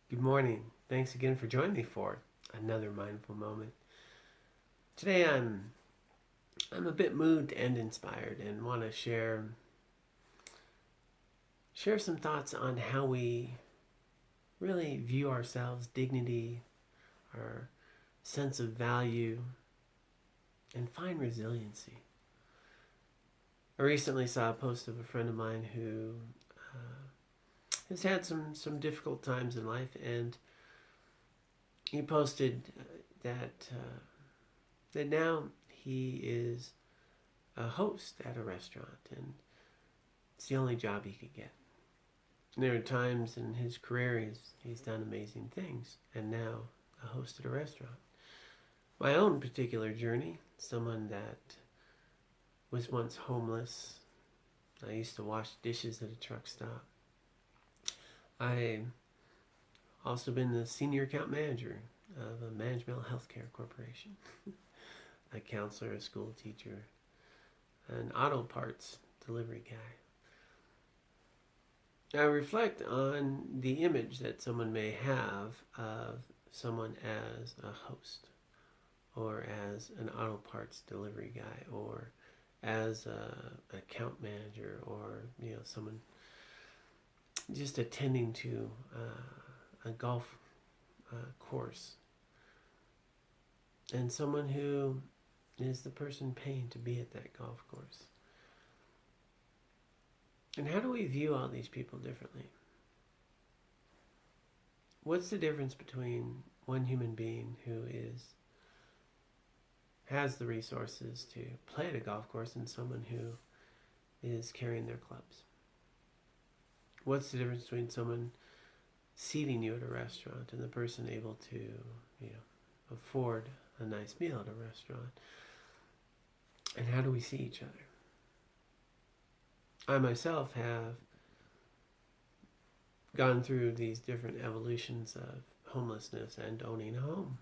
Good morning. Thanks again for joining me for another mindful moment. Today I'm a bit moved and inspired and want to share some thoughts on how we really view ourselves, dignity, our sense of value, and find resiliency. I recently saw a post of a friend of mine who has had some difficult times in life, and he posted that now he is a host at a restaurant, and it's the only job he could get. And there are times in his career he's done amazing things, and now a host at a restaurant. My own particular journey, someone that was once homeless. I used to wash dishes at a truck stop. I also been the senior account manager of a management healthcare corporation, a counselor, a school teacher, an auto parts delivery guy. I reflect on the image that someone may have of someone as a host, or as an auto parts delivery guy, or as an account manager, or someone just attending to a golf course, and someone who is the person paying to be at that golf course. And how do we view all these people differently? What's the difference between one human being who has the resources to play at a golf course and someone who is carrying their clubs? What's the difference between someone seating you at a restaurant and the person able to, afford a nice meal at a restaurant? And how do we see each other? I myself have gone through these different evolutions of homelessness and owning a home.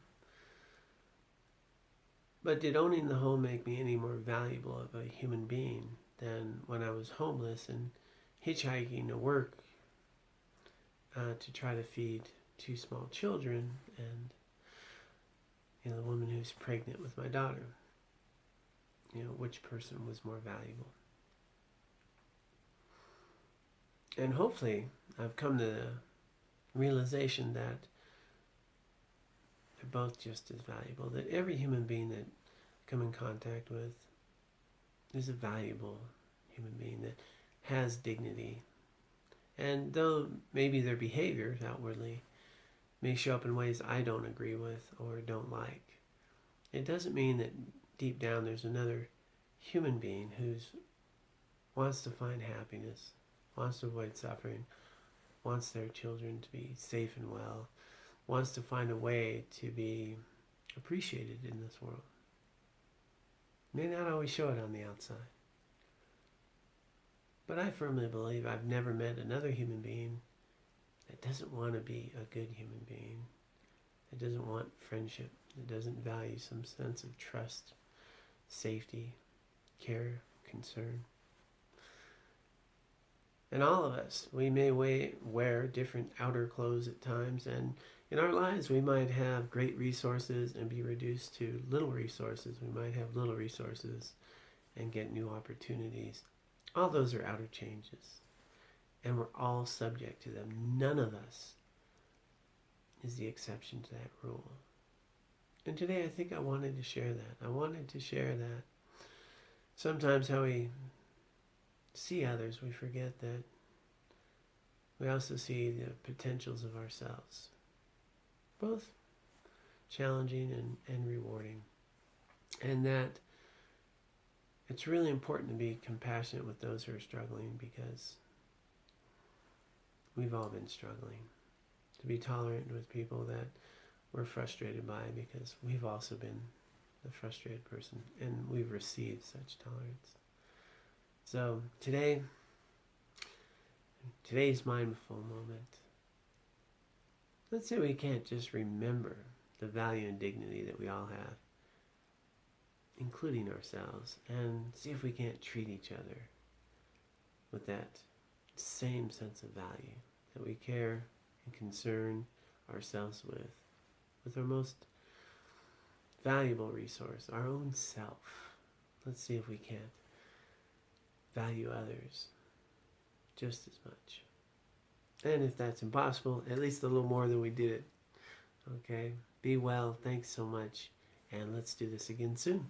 But did owning the home make me any more valuable of a human being than when I was homeless and hitchhiking to work to try to feed two small children and the woman who's pregnant with my daughter? Which person was more valuable? And hopefully I've come to the realization that they're both just as valuable, that every human being that I come in contact with is a valuable human being that has dignity. And though maybe their behaviors outwardly may show up in ways I don't agree with or don't like, it doesn't mean that deep down there's another human being who wants to find happiness, wants to avoid suffering, wants their children to be safe and well, wants to find a way to be appreciated in this world. May not always show it on the outside. But I firmly believe I've never met another human being that doesn't want to be a good human being, that doesn't want friendship, that doesn't value some sense of trust, safety, care, concern. And all of us, we may wear different outer clothes at times, and in our lives we might have great resources and be reduced to little resources. We might have little resources and get new opportunities. All those are outer changes, and we're all subject to them. None of us is the exception to that rule. And today I think I wanted to share that. I wanted to share that sometimes how we see others, we forget that we also see the potentials of ourselves, both challenging and rewarding. And that it's really important to be compassionate with those who are struggling, because we've all been struggling. To be tolerant with people that we're frustrated by, because we've also been the frustrated person and we've received such tolerance. So today's mindful moment, let's say we can't just remember the value and dignity that we all have, including ourselves, and see if we can't treat each other with that same sense of value, that we care and concern ourselves with our most valuable resource, our own self. Let's see if we can't value others just as much. And if that's impossible, at least a little more than we did it. Okay? Be well. Thanks so much. And let's do this again soon.